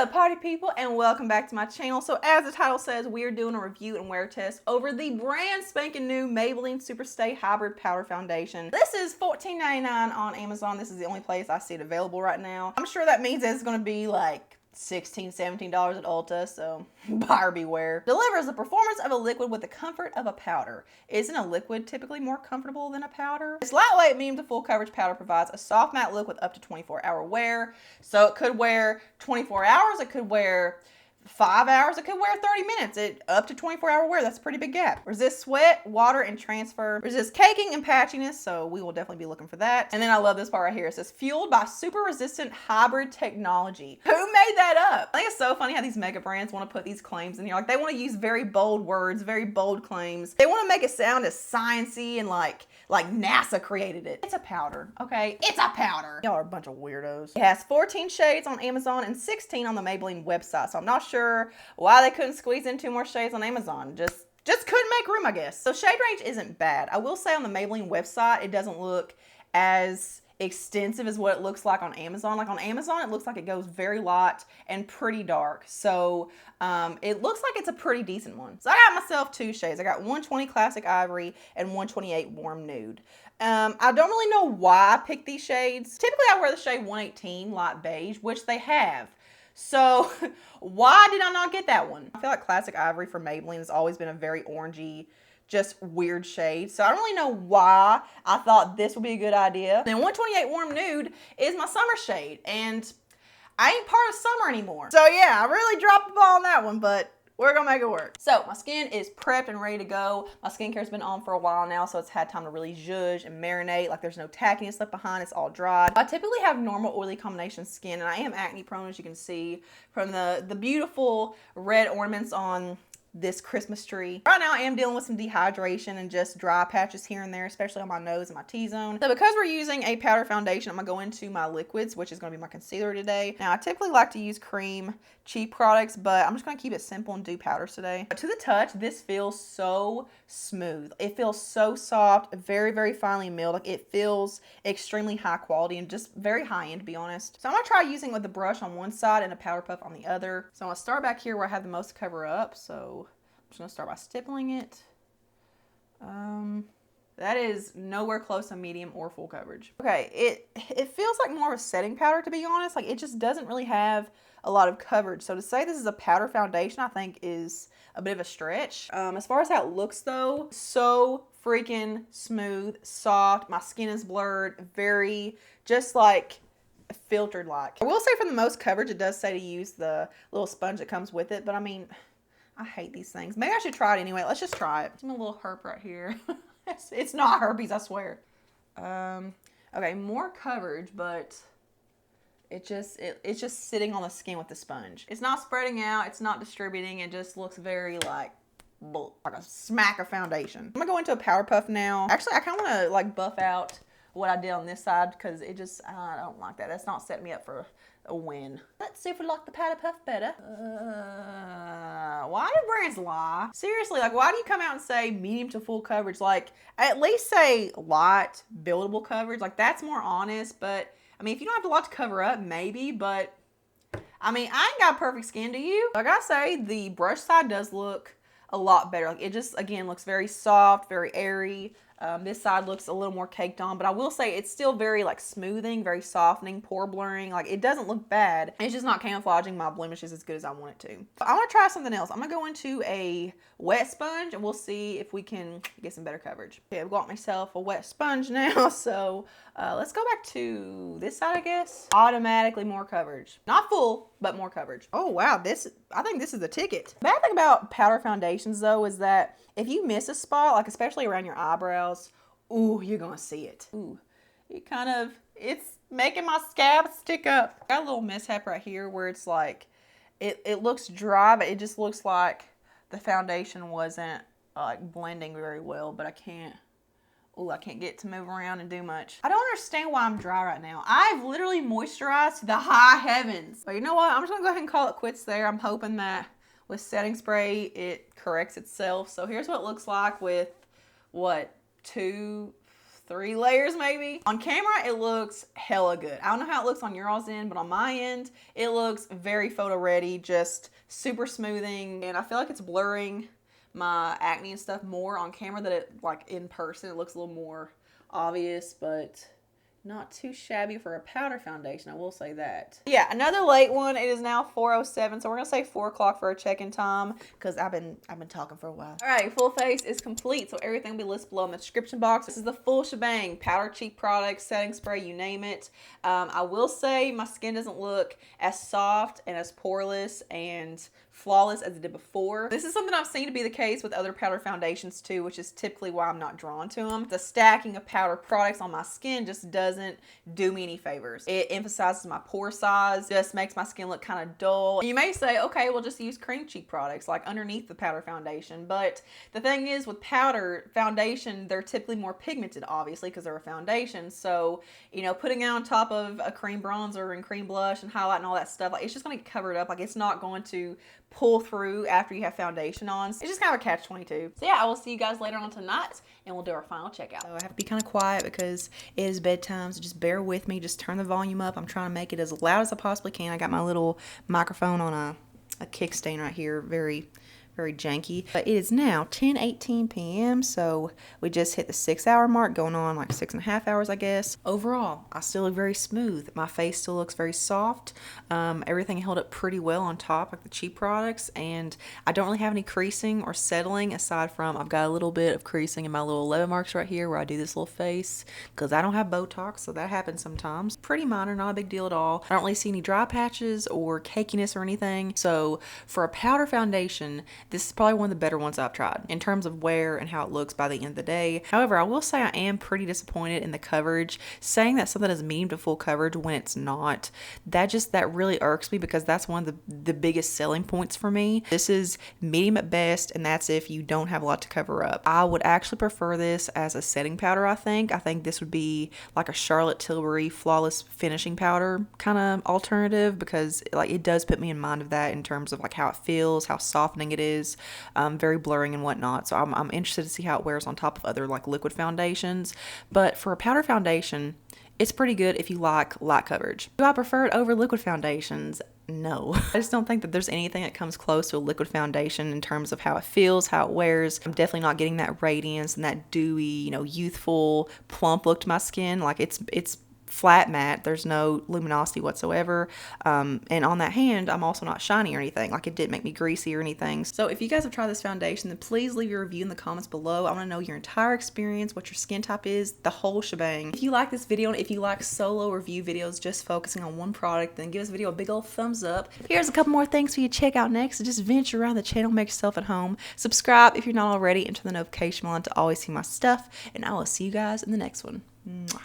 What's up, party people, and welcome back to my channel. So as the title says, we're doing a review and wear test over the brand spanking new Maybelline Superstay Hybrid Powder Foundation. This is $14.99 on Amazon. This is the only place I see it available right now. I'm sure that means it's going to be like $16, $17 at Ulta, so buyer beware. Delivers the performance of a liquid with the comfort of a powder. Isn't a liquid typically more comfortable than a powder? This lightweight, medium to full coverage powder provides a soft matte look with up to 24-hour wear. So it could wear 24 hours, it could wear 5 hours, it could wear 30 minutes. Up to 24-hour wear, that's a pretty big gap. Resist sweat, water, and transfer. Resist caking and patchiness, so we will definitely be looking for that. And then I love this part right here. It says, fueled by super resistant hybrid technology. Who made that up? I think it's so funny how these mega brands want to put these claims in here. Like, they want to use very bold words, very bold claims. They want to make it sound as sciencey and like NASA created it. It's a powder, okay? It's a powder. Y'all are a bunch of weirdos. It has 14 shades on Amazon and 16 on the Maybelline website, so I'm not sure why they couldn't squeeze in 2 more shades on Amazon. Just couldn't make room, I guess. So shade range isn't bad. I will say on the Maybelline website, it doesn't look as extensive as what it looks like on Amazon. Like on Amazon, it looks like it goes very light and pretty dark. So it looks like it's a pretty decent one. So I got myself 2 shades. I got 120 Classic Ivory and 128 Warm Nude. I don't really know why I picked these shades. Typically I wear the shade 118 Light Beige, which they have. So why did I not get that one? I feel like Classic Ivory for Maybelline has always been a very orangey, just weird shade. So I don't really know why I thought this would be a good idea. And 128 Warm Nude is my summer shade, and I ain't part of summer anymore. So yeah, I really dropped the ball on that one, but we're gonna make it work. So my skin is prepped and ready to go. My skincare's been on for a while now, so it's had time to really zhuzh and marinate. Like, there's no tackiness left behind, it's all dried. I typically have normal oily combination skin, and I am acne prone, as you can see from the beautiful red ornaments on this Christmas tree. Right now I am dealing with some dehydration and just dry patches here and there, especially on my nose and my T-zone. So because we're using a powder foundation, I'm gonna go into my liquids, which is gonna be my concealer today. Now I typically like to use cream, cheap products, but I'm just gonna keep it simple and do powders today. But to the touch, this feels so smooth. It feels so soft, very, very finely milled. Like, it feels extremely high quality and just very high end, to be honest. So I'm gonna try using with the brush on one side and a powder puff on the other. So I'm gonna start back here where I have the most to cover up. So I'm just gonna start by stippling it. That is nowhere close to medium or full coverage. Okay, it feels like more of a setting powder, to be honest. Like, it just doesn't really have a lot of coverage. So to say this is a powder foundation, I think is a bit of a stretch. As far as how it looks though, so freaking smooth, soft. My skin is blurred, very just like filtered like. I will say for the most coverage, it does say to use the little sponge that comes with it, but I mean, I hate these things. Maybe I should try it anyway. Let's just try it. Give me a little herp right here. It's not herpes, I swear. Okay, more coverage, but it's just sitting on the skin with the sponge. It's not spreading out. It's not distributing. It just looks very like a smack of foundation. I'm gonna go into a powder puff now. Actually, I kind of want to like buff out what I did on this side because it just, I don't like that. That's not setting me up for a win. Let's see if we like the powder puff better. Why do brands lie? Seriously, like, why do you come out and say medium to full coverage? Like, at least say light, buildable coverage. Like, that's more honest, but I mean, if you don't have a lot to cover up, maybe, but I mean, I ain't got perfect skin, do you? Like I say, the brush side does look a lot better. Like, it just, again, looks very soft, very airy. This side looks a little more caked on, but I will say it's still very like smoothing, very softening, pore blurring. Like, it doesn't look bad. It's just not camouflaging my blemishes as good as I want it to. But I'm gonna try something else. I'm gonna go into a wet sponge and we'll see if we can get some better coverage. Okay, I've got myself a wet sponge now, so let's go back to this side, I guess. Automatically more coverage. Not full, but more coverage. Oh wow, I think this is the ticket. The bad thing about powder foundations though is that if you miss a spot, like especially around your eyebrows, ooh, you're gonna see it. Ooh, it's making my scab stick up. Got a little mishap right here where it's like, it looks dry, but it just looks like the foundation wasn't like blending very well, but I can't get it to move around and do much. I don't understand why I'm dry right now. I've literally moisturized to the high heavens. But you know what? I'm just gonna go ahead and call it quits there. I'm hoping that with setting spray, it corrects itself. So here's what it looks like with, what, 2, 3 layers maybe. On camera, it looks hella good. I don't know how it looks on your all's end, but on my end, it looks very photo ready, just super smoothing. And I feel like it's blurring my acne and stuff more on camera than it like in person. It looks a little more obvious, but not too shabby for a powder foundation, I will say that. Yeah, another late one. It is now 4:07, so we're gonna say 4 o'clock for a check-in time because I've been talking for a while. All right, full face is complete, so everything will be listed below in the description box. This is the full shebang: powder, cheek products, setting spray, you name it. I will say my skin doesn't look as soft and as poreless and flawless as it did before. This is something I've seen to be the case with other powder foundations too, which is typically why I'm not drawn to them. The stacking of powder products on my skin just doesn't do me any favors. It emphasizes my pore size, just makes my skin look kind of dull. And you may say, okay, well just use cream cheek products like underneath the powder foundation. But the thing is with powder foundation, they're typically more pigmented, obviously, because they're a foundation. So, you know, putting it on top of a cream bronzer and cream blush and highlight and all that stuff, like it's just going to get covered up. Like it's not going to pull through after you have foundation on. It's just kind of a catch-22. So yeah, I will see you guys later on tonight and we'll do our final checkout. So I have to be kind of quiet because it is bedtime, so just bear with me. Just turn the volume up. I'm trying to make it as loud as I possibly can. I got my little microphone on a kickstand right here, very janky. But it is now 10:18 p.m. so we just hit the 6-hour mark, going on like 6.5 hours, I guess. Overall, I still look very smooth. My face still looks very soft. Everything held up pretty well on top, like the cheap products, and I don't really have any creasing or settling aside from I've got a little bit of creasing in my little 11 marks right here where I do this little face because I don't have Botox, so that happens sometimes. Pretty minor, not a big deal at all. I don't really see any dry patches or cakiness or anything. So for a powder foundation, this is probably one of the better ones I've tried in terms of wear and how it looks by the end of the day. However, I will say I am pretty disappointed in the coverage. Saying that something is medium to full coverage when it's not, that really irks me because that's one of the biggest selling points for me. This is medium at best, and that's if you don't have a lot to cover up. I would actually prefer this as a setting powder, I think. I think this would be like a Charlotte Tilbury flawless finishing powder kind of alternative because like it does put me in mind of that in terms of like how it feels, how softening it is. Very blurring and whatnot. So I'm interested to see how it wears on top of other like liquid foundations. But for a powder foundation, it's pretty good if you like light coverage. Do I prefer it over liquid foundations? No. I just don't think that there's anything that comes close to a liquid foundation in terms of how it feels, how it wears. I'm definitely not getting that radiance and that dewy, you know, youthful, plump look to my skin. Like it's flat matte. There's no luminosity whatsoever. And on that hand, I'm also not shiny or anything. Like it didn't make me greasy or anything. So if you guys have tried this foundation, then please leave your review in the comments below. I want to know your entire experience, what your skin type is, the whole shebang. If you like this video and if you like solo review videos just focusing on one product, then give this video a big old thumbs up. Here's a couple more things for you to check out next. So just venture around the channel, make yourself at home. Subscribe if you're not already, and turn the notification on to always see my stuff. And I will see you guys in the next one. Mwah.